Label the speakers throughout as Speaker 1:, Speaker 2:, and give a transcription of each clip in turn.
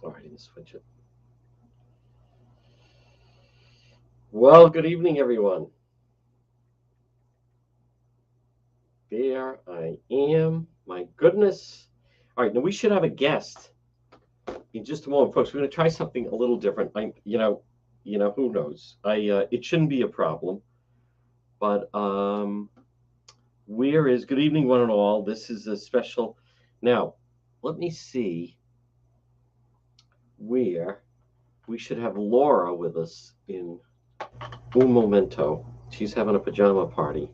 Speaker 1: All right, I didn't switch it. Well, good evening, everyone. There I am. My goodness. All right, now we should have a guest in just a moment, folks. We're going to try something a little different. Who knows? It shouldn't be a problem. But where is good evening, one and all? This is a special. Now, let me see where we should have Laura with us in un momento. She's having a pajama party.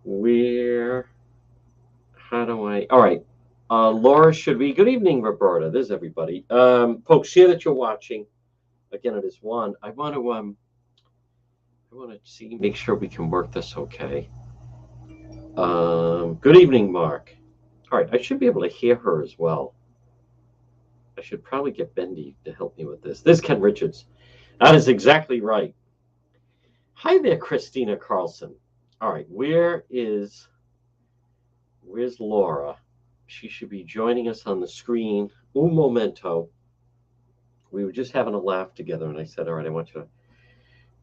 Speaker 1: Where? How do I? All right. Laura should be. Good evening, Roberta. There's everybody. Folks, share that you're watching. Again, it is Juan. I want to see, make sure we can work this okay. Good evening, Mark. All right, I should be able to hear her as well. I should probably get Bendy to help me with this. This is Ken Richards. That is exactly right. Hi there, Christina Carlson. All right, where's Laura? She should be joining us on the screen. Un momento. We were just having a laugh together, and I said, all right, I want you to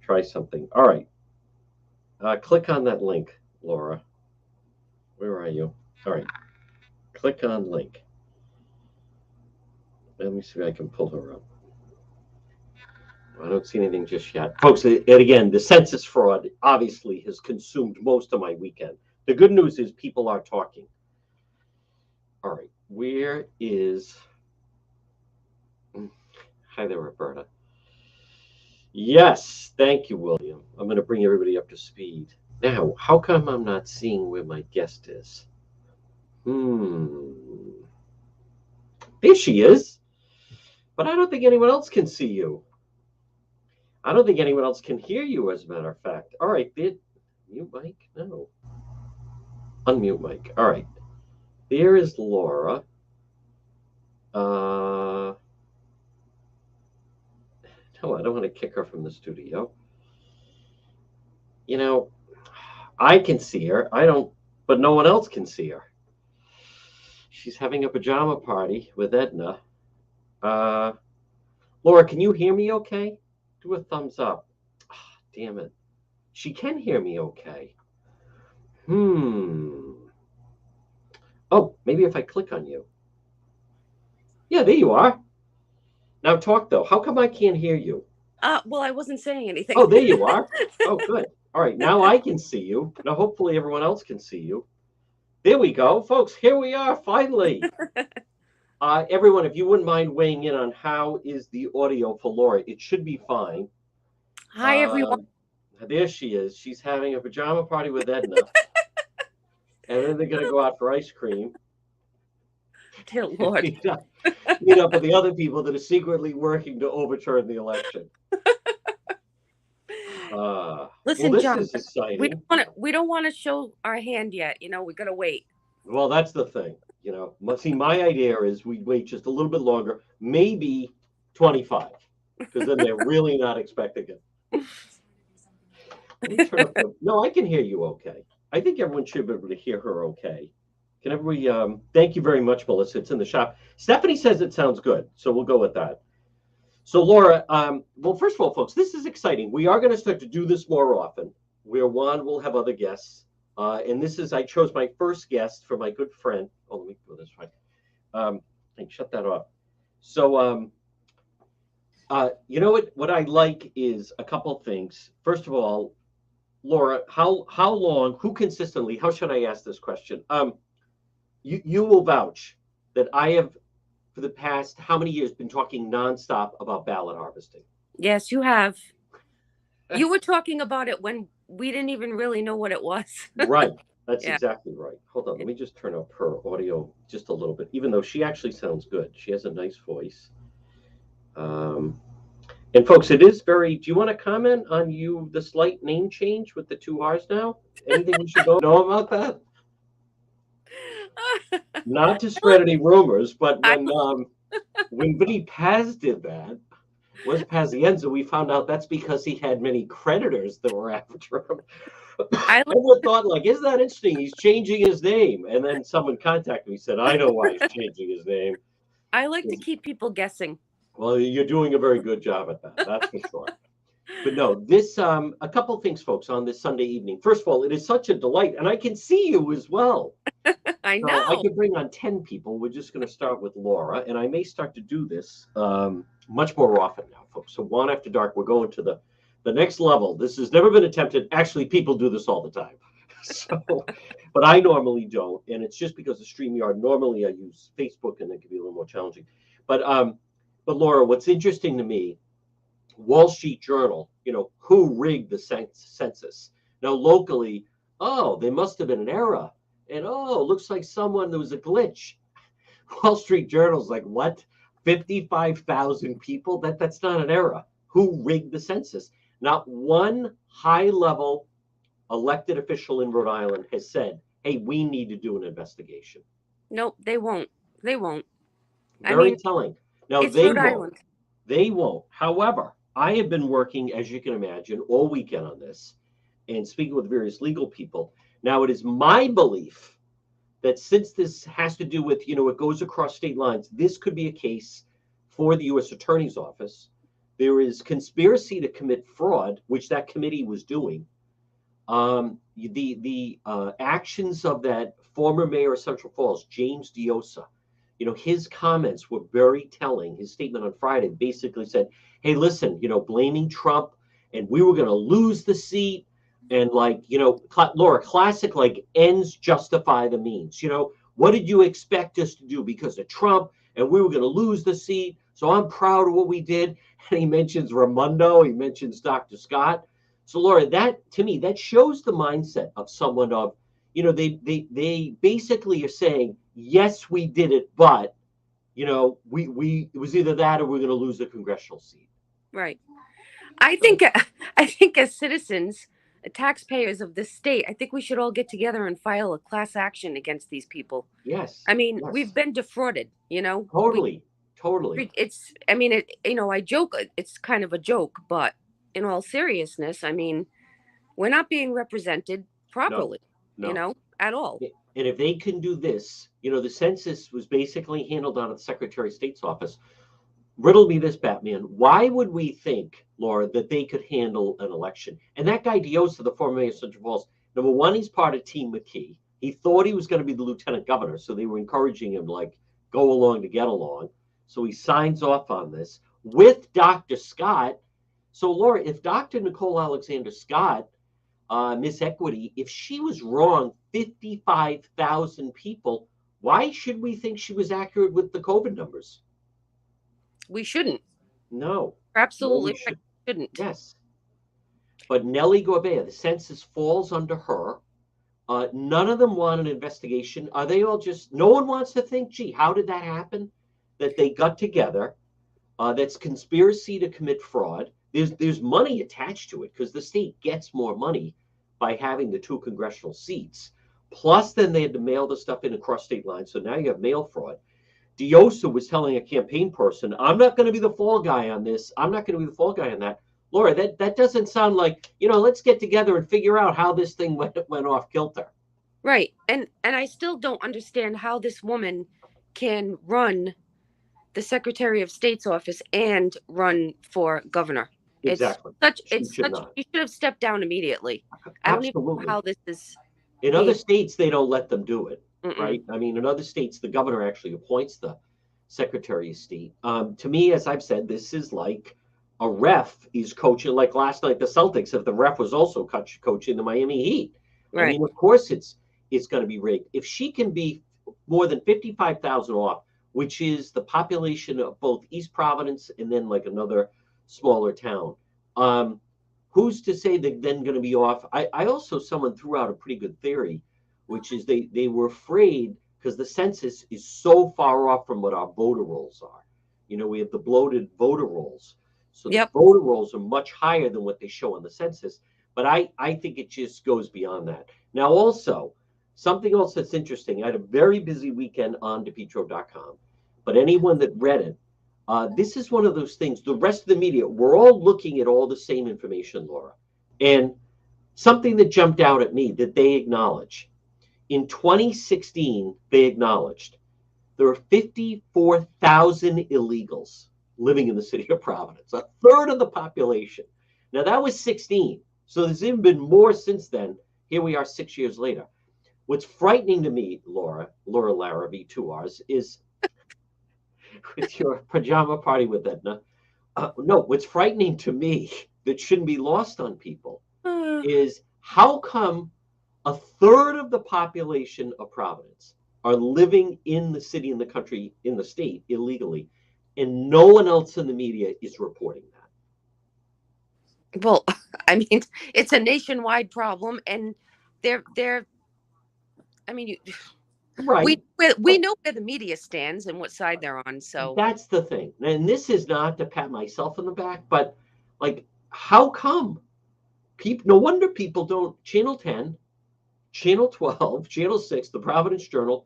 Speaker 1: try something. All right. Click on that link, Laura. Where are you? All right. Click on link. Let me see if I can pull her up. I don't see anything just yet. Folks, and again, the census fraud obviously has consumed most of my weekend. The good news is people are talking. All right. Where is... Hi there, Roberta. Yes, thank you, William. I'm going to bring everybody up to speed. Now, how come I'm not seeing where my guest is? There she is. But I don't think anyone else can see you. I don't think anyone else can hear you, as a matter of fact. All right, mute mic? No. Unmute mic. All right. There is Laura. No, I don't want to kick her from the studio. You know, I can see her. But no one else can see her. She's having a pajama party with Edna. Laura, can you hear me okay? Do a thumbs up. Oh, damn it. She can hear me okay. Oh, maybe if I click on you. Yeah, there you are. Now talk, though. How come I can't hear you?
Speaker 2: Well, I wasn't saying anything.
Speaker 1: Oh, there you are. Oh, good. All right, now I can see you. Now, hopefully everyone else can see you. There we go. Folks, here we are, finally. Everyone, if you wouldn't mind weighing in on how is the audio for Laura, it should be fine.
Speaker 2: Hi, everyone.
Speaker 1: There she is. She's having a pajama party with Edna. And then they're going to go out for ice cream.
Speaker 2: Dear Lord.
Speaker 1: Meet up with the other people that are secretly working to overturn the election.
Speaker 2: Listen,
Speaker 1: this
Speaker 2: John,
Speaker 1: is exciting.
Speaker 2: we don't want to show our hand yet. We got to wait.
Speaker 1: Well, that's the thing. See, my idea is we wait just a little bit longer, maybe 25, because then they're really not expecting it. Let me turn up no, I can hear you okay. I think everyone should be able to hear her okay. Can everybody, thank you very much, Melissa. It's in the shop. Stephanie says it sounds good, so we'll go with that. So, Laura, well, first of all, folks, this is exciting. We are going to start to do this more often, where Juan will have other guests. And I chose my first guest for my good friend. Oh, let me go this way. And shut that off. So, you know what I like is a couple of things. First of all, Laura, how long, who consistently, how should I ask this question? You will vouch that I have, for the past how many years, been talking nonstop about ballot harvesting.
Speaker 2: Yes, you have. You were talking about it when we didn't even really know what it was.
Speaker 1: Right. That's exactly right. Hold on. Let me just turn up her audio just a little bit, even though she actually sounds good. She has a nice voice. And folks, it is very, do you want to comment on the slight name change with the 2 R's now? Anything we should know about that? Not to spread any rumors, but when Vinny Paz did that, was Pazienza, we found out that's because he had many creditors that were after him. Everyone thought, isn't that interesting? He's changing his name. And then someone contacted me and said, I know why he's changing his name.
Speaker 2: I like to keep people guessing.
Speaker 1: Well, you're doing a very good job at that. That's for sure. But no, this a couple things, folks, on this Sunday evening. First of all, it is such a delight, and I can see you as well.
Speaker 2: I
Speaker 1: So I
Speaker 2: know.
Speaker 1: could bring on 10 people. We're just going to start with Laura, and I may start to do this much more often now, folks. So Juan After Dark, we're going to the next level. This has never been attempted. Actually, people do this all the time. So, but I normally don't, and it's just because of StreamYard. Normally, I use Facebook, and it can be a little more challenging. But Laura, what's interesting to me, Wall Street Journal, who rigged the census? Now, locally, oh, there must have been an error. And oh, looks like there was a glitch. Wall Street Journal's like, what? 55,000 people? That's not an error. Who rigged the census? Not one high level elected official in Rhode Island has said, hey, we need to do an investigation.
Speaker 2: Nope, they won't. They won't.
Speaker 1: Very telling. Now,
Speaker 2: it's
Speaker 1: they
Speaker 2: Rhode
Speaker 1: won't.
Speaker 2: Island.
Speaker 1: They won't. However, I have been working, as you can imagine, all weekend on this and speaking with various legal people. Now, it is my belief that since this has to do with, it goes across state lines, this could be a case for the U.S. Attorney's Office. There is conspiracy to commit fraud, which that committee was doing. The actions of that former mayor of Central Falls, James Diosa, his comments were very telling. His statement on Friday basically said, hey, listen, blaming Trump, and we were going to lose the seat. And Laura, classic, ends justify the means. What did you expect us to do because of Trump? And we were going to lose the seat. So I'm proud of what we did. And he mentions Raimondo. He mentions Dr. Scott. So Laura, that to me, that shows the mindset of someone of, they basically are saying, yes, we did it, but, it was either that or we're going to lose the congressional seat.
Speaker 2: Right. I think as citizens, taxpayers of this state, I think we should all get together and file a class action against these people.
Speaker 1: Yes.
Speaker 2: I mean,
Speaker 1: yes.
Speaker 2: We've been defrauded,
Speaker 1: Totally.
Speaker 2: I joke, it's kind of a joke, but in all seriousness, we're not being represented properly,
Speaker 1: no.
Speaker 2: At all.
Speaker 1: And if they can do this, the census was basically handled out of the Secretary of State's office. Riddle me this, Batman. Why would we think, Laura, that they could handle an election? And that guy Diosa, the former mayor of Central Falls, number one, he's part of Team McKee. He thought he was going to be the lieutenant governor, so they were encouraging him, go along to get along. So he signs off on this with Dr. Scott. So, Laura, if Dr. Nicole Alexander Scott, Miss Equity, if she was wrong, 55,000 people, why should we think she was accurate with the COVID numbers?
Speaker 2: We shouldn't.
Speaker 1: No.
Speaker 2: Absolutely shouldn't.
Speaker 1: Yes. But Nellie Gorbea, the census falls under her. None of them want an investigation. Are they all no one wants to think, gee, how did that happen? That they got together. That's conspiracy to commit fraud. There's money attached to it because the state gets more money by having the 2 congressional seats. Plus, then they had to mail the stuff in across state lines. So now you have mail fraud. Diosa was telling a campaign person, I'm not going to be the fall guy on this. I'm not going to be the fall guy on that. Laura, that doesn't sound like, let's get together and figure out how this thing went off kilter.
Speaker 2: Right. And I still don't understand how this woman can run the Secretary of State's office and run for governor.
Speaker 1: Exactly.
Speaker 2: She should have stepped down immediately.
Speaker 1: Absolutely.
Speaker 2: I don't even know how this is.
Speaker 1: In other states, they don't let them do it.
Speaker 2: Mm-mm.
Speaker 1: Right? In other states, the governor actually appoints the Secretary of State. To me, as I've said, this is like a ref is coaching, like last night, the Celtics, if the ref was also coaching the Miami Heat.
Speaker 2: Right.
Speaker 1: Of course it's going to be rigged. If she can be more than 55,000 off, which is the population of both East Providence and then another smaller town, who's to say they're then going to be off? I also, someone threw out a pretty good theory, which is they were afraid because the census is so far off from what our voter rolls are. We have the bloated voter rolls. So the voter rolls are much higher than what they show on the census. But I think it just goes beyond that. Now, also, something else that's interesting. I had a very busy weekend on DePietro.com. But anyone that read it, this is one of those things. The rest of the media, we're all looking at all the same information, Laura. And something that jumped out at me that they acknowledge. In 2016, they acknowledged there are 54,000 illegals living in the city of Providence, a third of the population. Now, that was 16. So there's even been more since then. Here we are 6 years later. What's frightening to me, Laura Larrabee, 2 R's, is with your pajama party with Edna. No, what's frightening to me that shouldn't be lost on people is how come a third of the population of Providence are living in the city, in the country, in the state illegally, and no one else in the media is reporting that.
Speaker 2: Well, I mean, it's a nationwide problem, and they're. I mean,
Speaker 1: Right.
Speaker 2: we know where the media stands and what side they're on. So
Speaker 1: That's the thing. And this is not to pat myself on the back, but like, how come people, no wonder people don't, Channel 10, Channel 12, Channel 6, the Providence Journal,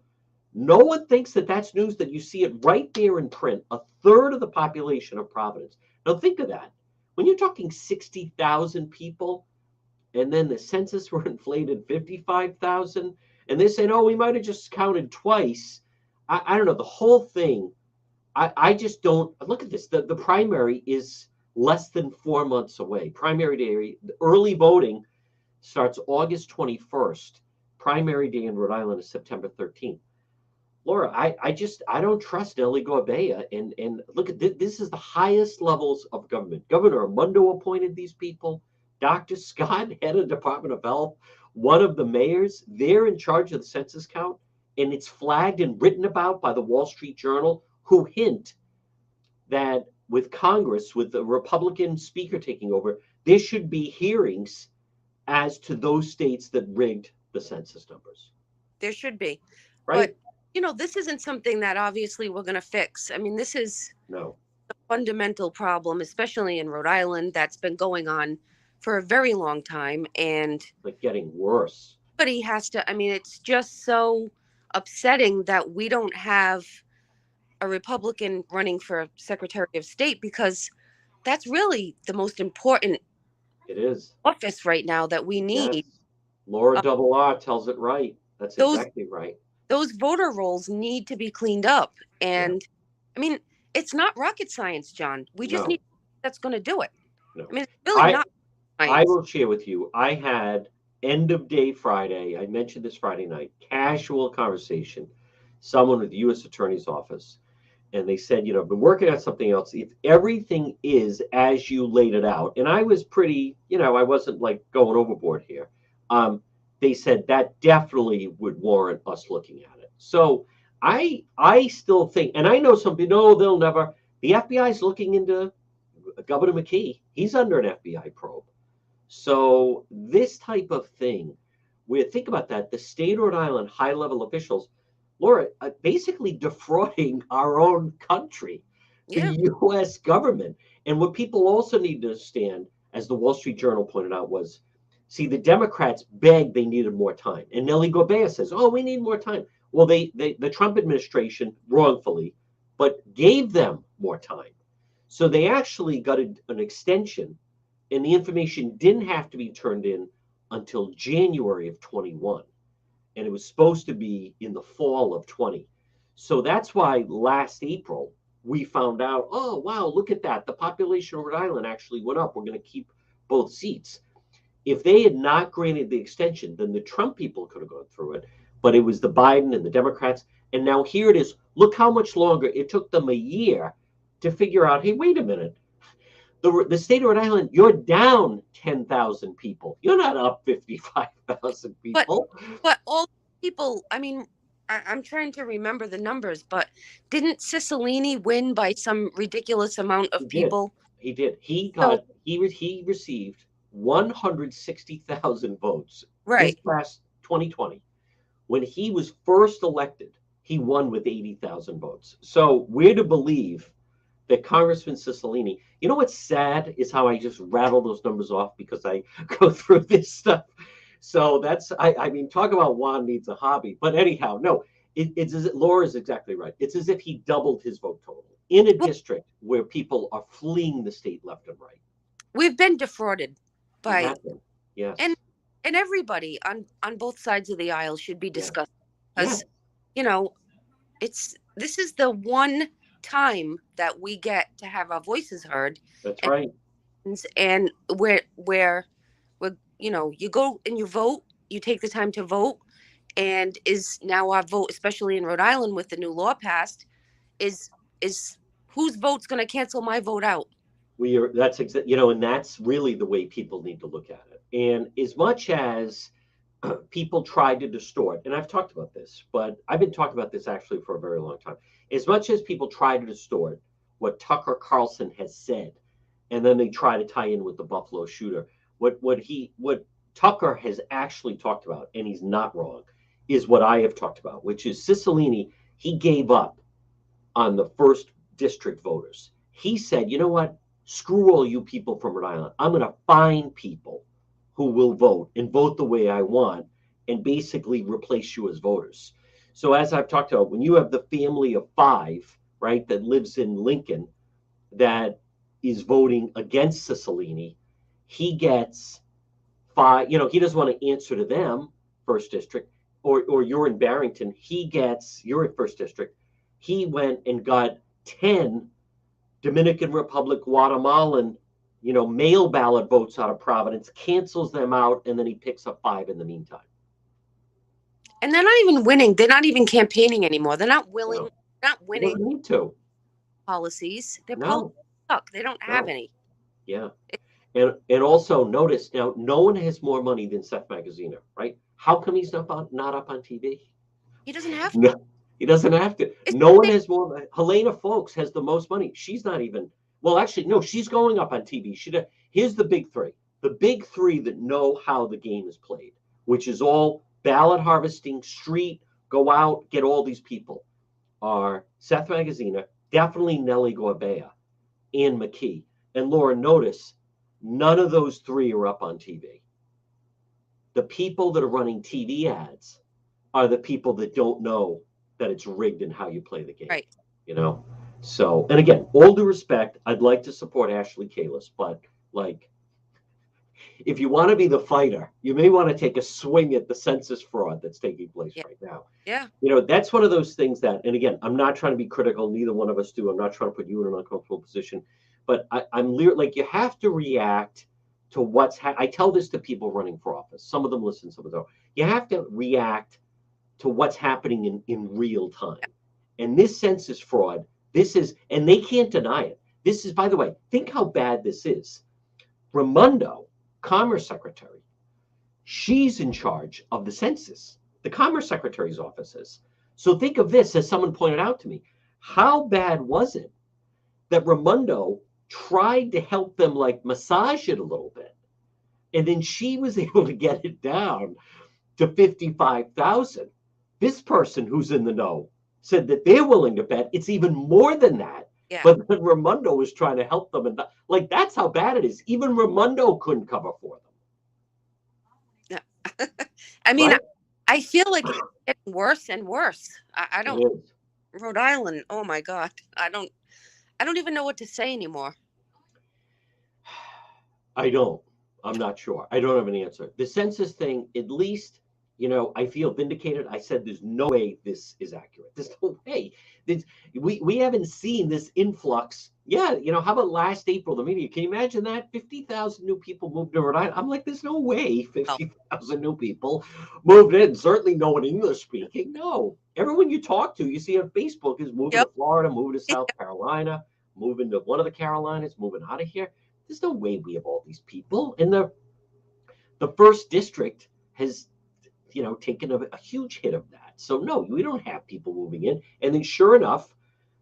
Speaker 1: no one thinks that that's news, that you see it right there in print, a third of the population of Providence. Now think of that. When you're talking 60,000 people, and then the census were inflated 55,000, and they're saying, oh, we might have just counted twice. I don't know, the whole thing. I just don't look at this. The primary is less than 4 months away. Primary day, early voting starts August 21st. Primary day in Rhode Island is September 13th. Laura, I don't trust Ellie Gorbea. And look at this. This is the highest levels of government. Governor Armando appointed these people. Dr. Scott, head of Department of Health, one of the mayors, they're in charge of the census count. And it's flagged and written about by the Wall Street Journal, who hint that with Congress, with the Republican speaker taking over, there should be hearings as to those states that rigged the census numbers.
Speaker 2: there should be.
Speaker 1: Right?
Speaker 2: But this isn't something that obviously we're going to fix. I mean, this is
Speaker 1: No.
Speaker 2: a fundamental problem, especially in Rhode Island, that's been going on for a very long time. And
Speaker 1: Like getting worse.
Speaker 2: somebody has to, I mean, it's just so upsetting that we don't have a Republican running for Secretary of State, because that's really the most important
Speaker 1: It is.
Speaker 2: office right now that we
Speaker 1: Yes.
Speaker 2: need.
Speaker 1: Laura
Speaker 2: Uh,
Speaker 1: Double R tells it right. That's
Speaker 2: those
Speaker 1: exactly right.
Speaker 2: those voter rolls need to be cleaned up.
Speaker 1: Yeah.
Speaker 2: And I mean, it's not rocket science, John. We just
Speaker 1: No.
Speaker 2: need that's going to do it.
Speaker 1: No.
Speaker 2: I mean, it's really not
Speaker 1: I
Speaker 2: science.
Speaker 1: will share with you. I had end of day Friday. I mentioned this Friday night, casual conversation, someone with the U.S. Attorney's Office. And they said, I've been working on something else. If everything is as you laid it out, and I was pretty, I wasn't like going overboard here. They said that definitely would warrant us looking at it. So I still think, and I know some people, no, they'll never. The FBI is looking into Governor McKee. He's under an FBI probe. So this type of thing, where think about that, the state of Rhode Island high-level officials, Laura, basically defrauding our own country, the
Speaker 2: Yeah.
Speaker 1: U.S. government. And what people also need to understand, as the Wall Street Journal pointed out, was, see, the Democrats begged they needed more time. And Nellie Gorbea says, oh, we need more time. Well, the Trump administration, wrongfully, but gave them more time. So they actually got an extension, and the information didn't have to be turned in until January of 21. And it was supposed to be in the fall of 20. So that's why last April we found out, oh, wow, look at that. The population of Rhode Island actually went up. We're going to keep both seats. If they had not granted the extension, then the Trump people could have gone through it. But it was the Biden and the Democrats. And now here it is. Look how much longer it took them a year to figure out, hey, wait a minute. The state of Rhode Island, you're down 10,000 people. You're not up 55,000 people.
Speaker 2: But all people, I mean, I'm trying to remember the numbers, but didn't Cicilline win by some ridiculous amount of people?
Speaker 1: He did. He received 160,000 votes.
Speaker 2: Right.
Speaker 1: This past 2020, when he was first elected, he won with 80,000 votes. So we're to believe that Congressman Cicilline, what's sad is how I just rattle those numbers off because I go through this stuff. So that's, I mean, talk about Juan needs a hobby. But anyhow, no, it's as Laura's exactly right. It's as if he doubled his vote total in a district where people are fleeing the state left and right.
Speaker 2: We've been defrauded by,
Speaker 1: yes,
Speaker 2: and everybody on both sides of the aisle should be discussed, because
Speaker 1: yes.
Speaker 2: this is the one time that we get to have our voices heard.
Speaker 1: That's right.
Speaker 2: And where you go and you vote, you take the time to vote, and is now our vote, especially in Rhode Island with the new law passed, is whose vote's going to cancel my vote out?
Speaker 1: That's and that's really the way people need to look at it. And as much as people try to distort, and I've talked about this, but I've been talking about this actually for a very long time. As much as people try to distort what Tucker Carlson has said, and then they try to tie in with the Buffalo shooter, what Tucker has actually talked about, and he's not wrong, is what I have talked about, which is Cicilline. He gave up on the first district voters. He said, you know what? Screw all you people from Rhode Island. I'm going to find people who will vote and vote the way I want and basically replace you as voters. So as I've talked about, when you have the family of 5, right, that lives in Lincoln that is voting against Cicilline, he gets 5, he doesn't want to answer to them, first district, or you're in Barrington, you're at first district. He went and got 10 Dominican Republic, Guatemalan, mail ballot votes out of Providence, cancels them out, and then he picks up 5 in the meantime.
Speaker 2: And they're not even winning. They're not even campaigning anymore. They're not willing.
Speaker 1: No.
Speaker 2: Not winning.
Speaker 1: They don't need to.
Speaker 2: Policies. They're stuck. They don't have any.
Speaker 1: Yeah. And also notice now, no one has more money than Seth Magaziner, right? How come he's not up on TV?
Speaker 2: He doesn't have to.
Speaker 1: No, he doesn't have to. No one has more. Helena Folks has the most money. She's not even. Well, actually, no, she's going up on TV. Here's the big 3. The big 3 that know how the game is played, which is all ballot harvesting, street, go out, get all these people, are Seth Magaziner, definitely Nellie Gorbea, Ann McKee. And Laura, notice, none of those 3 are up on TV. The people that are running TV ads are the people that don't know that it's rigged in how you play the game.
Speaker 2: Right.
Speaker 1: So, and again, all due respect, I'd like to support Ashley Kalis, but if you want to be the fighter, you may want to take a swing at the census fraud that's taking place right now.
Speaker 2: Yeah.
Speaker 1: That's one of those things that, and again, I'm not trying to be critical. Neither one of us do. I'm not trying to put you in an uncomfortable position, but I'm you have to react to what's I tell this to people running for office. Some of them listen, some of them don't. You have to react to what's happening in real time. And this census fraud, and they can't deny it. This is, by the way, think how bad this is. Raimondo, Commerce Secretary, she's in charge of the census, the Commerce Secretary's offices. So think of this, as someone pointed out to me, how bad was it that Raimondo tried to help them massage it a little bit, and then she was able to get it down to 55,000. This person who's in the know said that they're willing to bet it's even more than that.
Speaker 2: Yeah.
Speaker 1: But then Raimondo was trying to help them, and that's how bad it is. Even Raimondo couldn't cover for them.
Speaker 2: Yeah. I mean,
Speaker 1: right?
Speaker 2: I feel like it's getting worse and worse. I don't. Rhode Island. Oh my God. I don't even know what to say anymore.
Speaker 1: I'm not sure. I don't have an answer. The census thing, at least, I feel vindicated. I said there's no way this is accurate. There's no way. We haven't seen this influx. Yeah, how about last April, the media? Can you imagine that? 50,000 new people moved to Rhode Island. I'm like, there's no way 50,000 new people moved in. Certainly no one English speaking. No. Everyone you talk to, you see on Facebook, is moving to Florida, moving to South Carolina, moving to one of the Carolinas, moving out of here. There's no way we have all these people. And the first district has taken a huge hit of that. So no, we don't have people moving in. And then sure enough,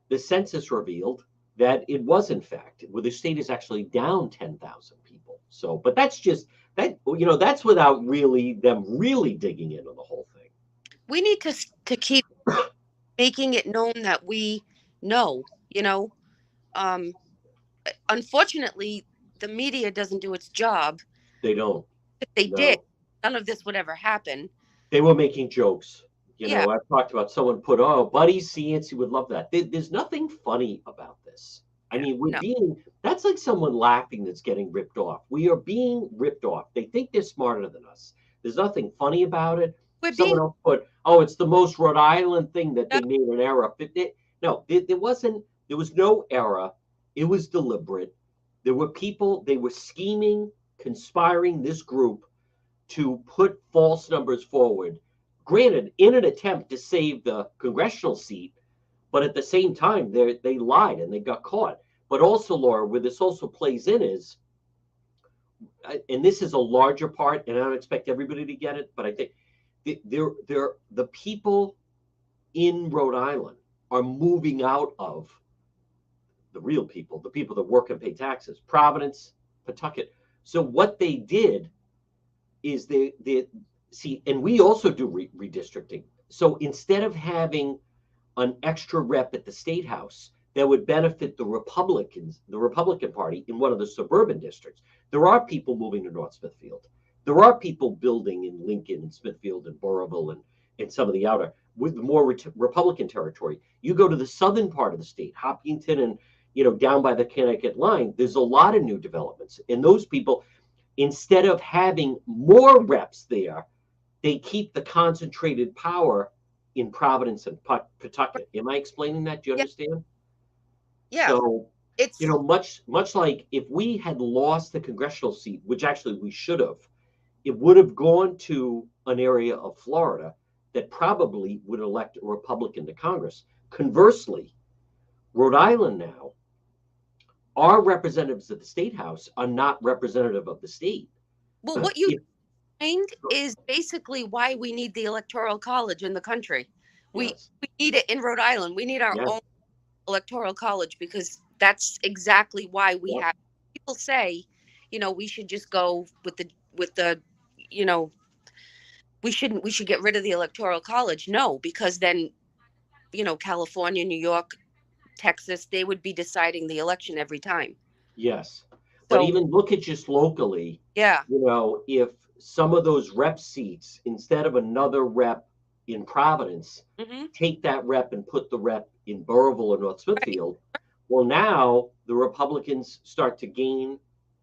Speaker 1: the census revealed that it was in fact, where the state is actually down 10,000 people. So, but that's just that, that's without them really digging into the whole thing.
Speaker 2: We need to keep making it known that we know, unfortunately, the media doesn't do its job.
Speaker 1: They don't.
Speaker 2: If they did, none of this would ever happen.
Speaker 1: They were making jokes. I've talked about someone put, Buddy Cianci would love that. There's nothing funny about this. I mean, that's like someone laughing that's getting ripped off. We are being ripped off. They think they're smarter than us. There's nothing funny about it. Someone else put, it's the most Rhode Island thing that they made an error. No, there wasn't. There was no error. It was deliberate. There were people. They were scheming, conspiring. This group to put false numbers forward. Granted, in an attempt to save the congressional seat, but at the same time, they lied and they got caught. But also, Laura, where this also plays in is, and this is a larger part, and I don't expect everybody to get it, but I think the people in Rhode Island are moving out of the real people, the people that work and pay taxes, Providence, Pawtucket. So what they did is they see, and we also do redistricting. So instead of having an extra rep at the state house that would benefit the Republicans, the Republican Party in one of the suburban districts, there are people moving to North Smithfield. There are people building in Lincoln and Smithfield and Burrillville and some of the outer with more Republican territory. You go to the southern part of the state, Hopkinton and down by the Connecticut line, there's a lot of new developments. And those people, instead of having more reps there, they keep the concentrated power in Providence and Pawtucket. Am I explaining that? Do you understand?
Speaker 2: Yeah.
Speaker 1: So,
Speaker 2: It's
Speaker 1: much like if we had lost the congressional seat, which actually we should have, it would have gone to an area of Florida that probably would elect a Republican to Congress. Conversely, Rhode Island now, our representatives at the state house are not representative of the state.
Speaker 2: well, what you explained is basically why we need the electoral college in the country.
Speaker 1: Yes.
Speaker 2: We need it in Rhode Island. We need our
Speaker 1: Yes.
Speaker 2: own electoral college because that's exactly why we
Speaker 1: Yep.
Speaker 2: have people say, we should just go with the you know, we should get rid of the electoral college. No, because then, California, New York, Texas, they would be deciding the election every time.
Speaker 1: Yes. But
Speaker 2: So,
Speaker 1: even look at just locally,
Speaker 2: yeah.
Speaker 1: if some of those rep seats, instead of another rep in Providence,
Speaker 2: Mm-hmm.
Speaker 1: take that rep and put the rep in Burrillville or North Smithfield, well, now the Republicans start to gain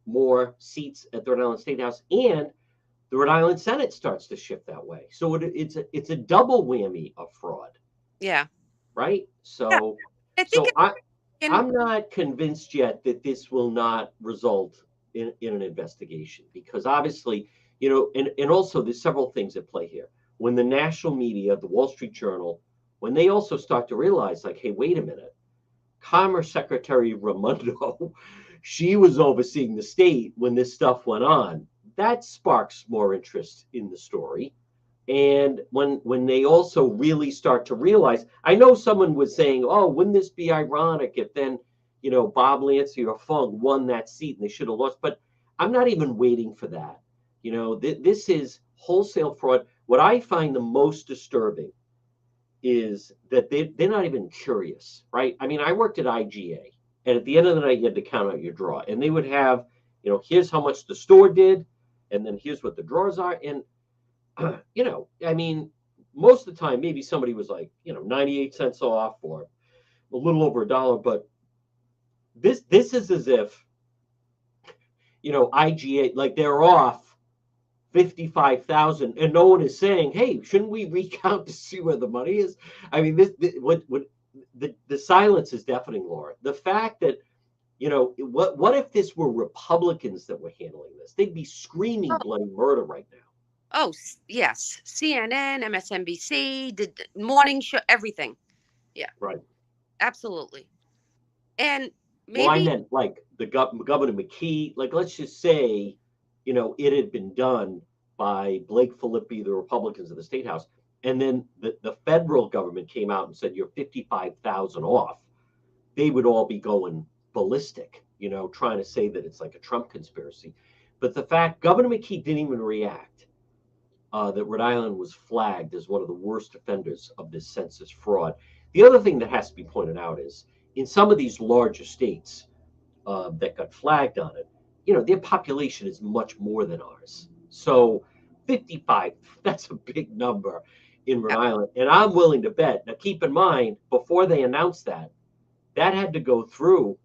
Speaker 1: more seats at the Rhode Island State House, and the Rhode Island Senate starts to shift that way. So it's a double whammy of fraud,
Speaker 2: Yeah.
Speaker 1: right?
Speaker 2: Yeah.
Speaker 1: So
Speaker 2: I think
Speaker 1: so I'm not convinced yet that this will not result in an investigation because obviously, and also there's several things at play here. When the national media, the Wall Street Journal, when they also start to realize, like, hey, wait a minute, Commerce Secretary Raimondo, she was overseeing the state when this stuff went on. That sparks more interest in the story. And when they also really start to realize, I know someone was saying, oh, wouldn't this be ironic if then, Bob Lancey or Fung won that seat and they should have lost. But I'm not even waiting for that. This is wholesale fraud. What I find the most disturbing is that they're not even curious, right? I mean, I worked at IGA, and at the end of the night, you had to count out your draw. And they would have, here's how much the store did, and then here's what the drawers are. And I mean, most of the time, maybe somebody was like, 98 cents off or a little over $1. But this is as if, IGA, like they're off 55,000 and no one is saying, hey, shouldn't we recount to see where the money is? I mean, what the silence is deafening, Laura. The fact that, what if this were Republicans that were handling this? They'd be screaming bloody murder right now.
Speaker 2: Oh, yes. CNN, MSNBC, the morning show, everything. Yeah.
Speaker 1: Right.
Speaker 2: Absolutely. And maybe.
Speaker 1: Well, I meant like the Governor McKee, like let's just say, it had been done by Blake Filippi, the Republicans of the State House. And then the federal government came out and said, you're 55,000 off. They would all be going ballistic, trying to say that it's like a Trump conspiracy. But the fact Governor McKee didn't even react. That Rhode Island was flagged as one of the worst offenders of this census fraud. The other thing that has to be pointed out is in some of these larger states that got flagged on it, their population is much more than ours. So 55, that's a big number in Rhode Island. And I'm willing to bet. Now, keep in mind, before they announced that had to go through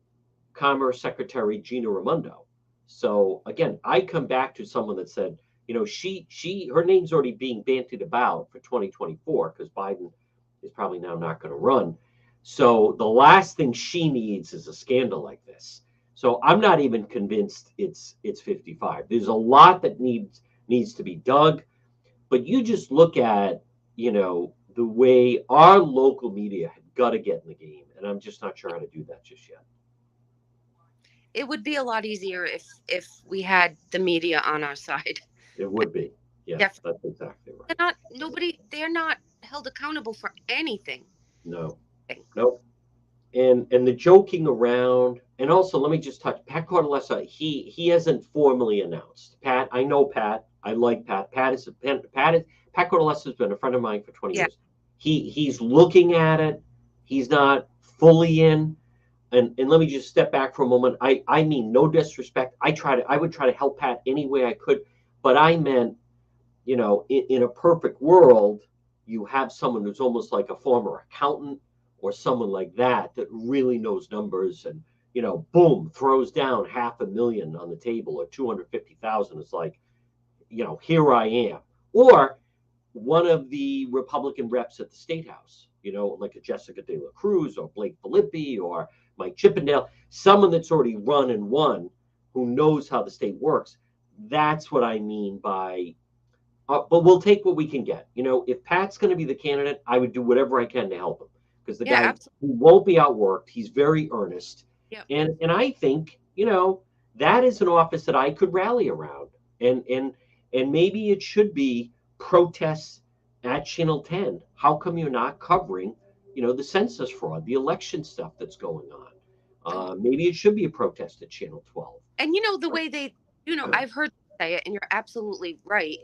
Speaker 1: Commerce Secretary Gina Raimondo. So again, I come back to someone that said, her name's already being bantied about for 2024 because Biden is probably now not going to run. So the last thing she needs is a scandal like this. So I'm not even convinced it's 55. There's a lot that needs to be dug, but you just look at, the way our local media have got to get in the game, and I'm just not sure how to do that just yet.
Speaker 2: It would be a lot easier if we had the media on our side.
Speaker 1: It would be. Yeah,
Speaker 2: Definitely.
Speaker 1: that's exactly right.
Speaker 2: They're not held accountable for anything.
Speaker 1: No, no. And the joking around, and also let me just touch Pat Cortellessa. He hasn't formally announced. Pat, I know Pat. I like Pat. Pat Cortellessa has been a friend of mine for 20
Speaker 2: Yeah.
Speaker 1: years. He's looking at it. He's not fully in. And let me just step back for a moment. I mean no disrespect. I would try to help Pat any way I could, but I meant, in a perfect world, you have someone who's almost like a former accountant or someone like that really knows numbers and, boom, throws down $500,000 on the table or 250,000. It's like, here I am. Or one of the Republican reps at the state house, like a Jessica De La Cruz or Blake Filippi or Mike Chippendale, someone that's already run and won, who knows how the state works. That's what I mean by, but we'll take what we can get. If Pat's going to be the candidate, I would do whatever I can to help him, because the guy,
Speaker 2: absolutely.
Speaker 1: he won't be outworked. He's very earnest.
Speaker 2: Yep.
Speaker 1: And I think, that is an office that I could rally around. And maybe it should be protests at Channel 10. How come you're not covering, the census fraud, the election stuff that's going on? Maybe it should be a protest at Channel 12.
Speaker 2: And the way they, I've heard them say it, and you're absolutely right.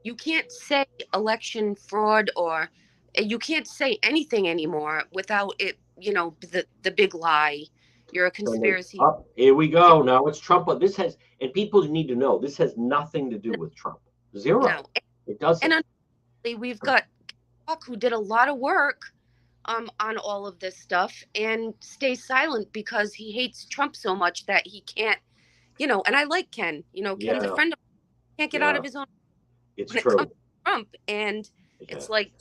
Speaker 2: You can't say election fraud, or you can't say anything anymore without it, the big lie. You're a conspiracy.
Speaker 1: Here we go. Now it's Trump. And people need to know, this has nothing to do with Trump. Zero.
Speaker 2: No.
Speaker 1: It doesn't.
Speaker 2: And unfortunately, we've got Buck, who did a lot of work on all of this stuff and stays silent because he hates Trump so much that he can't, and I like Ken. Ken's a friend of mine. Can't get out of his own.
Speaker 1: It's
Speaker 2: when
Speaker 1: true.
Speaker 2: it comes to Trump, and it's like,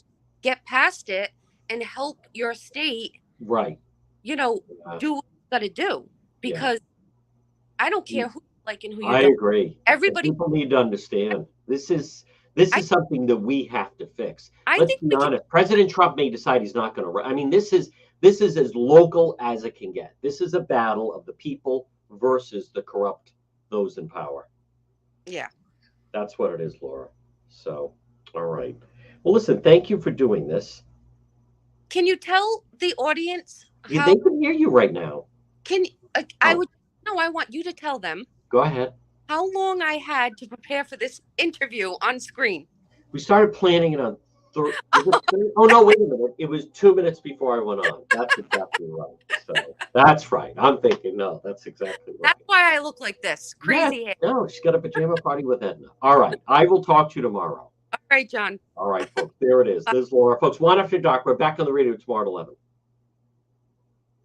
Speaker 2: get past it and help your state.
Speaker 1: Right.
Speaker 2: Do what you got to do, because I don't care who you like and who you don't.
Speaker 1: I agree.
Speaker 2: Everybody,
Speaker 1: people need to understand this is something that we have to fix. Let's be honest. President Trump may decide he's not going to run. I mean, this is as local as it can get. This is a battle of the people versus the corrupt, those in power.
Speaker 2: Yeah.
Speaker 1: That's what it is, Laura. So, all right. Well, listen, thank you for doing this.
Speaker 2: Can you tell the audience
Speaker 1: how they can hear you right now?
Speaker 2: I want you to tell them.
Speaker 1: Go ahead.
Speaker 2: How long I had to prepare for this interview on screen? We
Speaker 1: started planning it on. Oh no! Wait a minute. It was 2 minutes before I went on. That's exactly right. So that's right. I'm thinking, no, that's exactly right.
Speaker 2: That's why I look like this. Crazy hair.
Speaker 1: No, she's got a pajama party with Edna. All right. I will talk to you tomorrow.
Speaker 2: All right, John.
Speaker 1: All right, folks. There it is. There's Laura. Folks, Juan After Dark. We're back on the radio tomorrow at 11.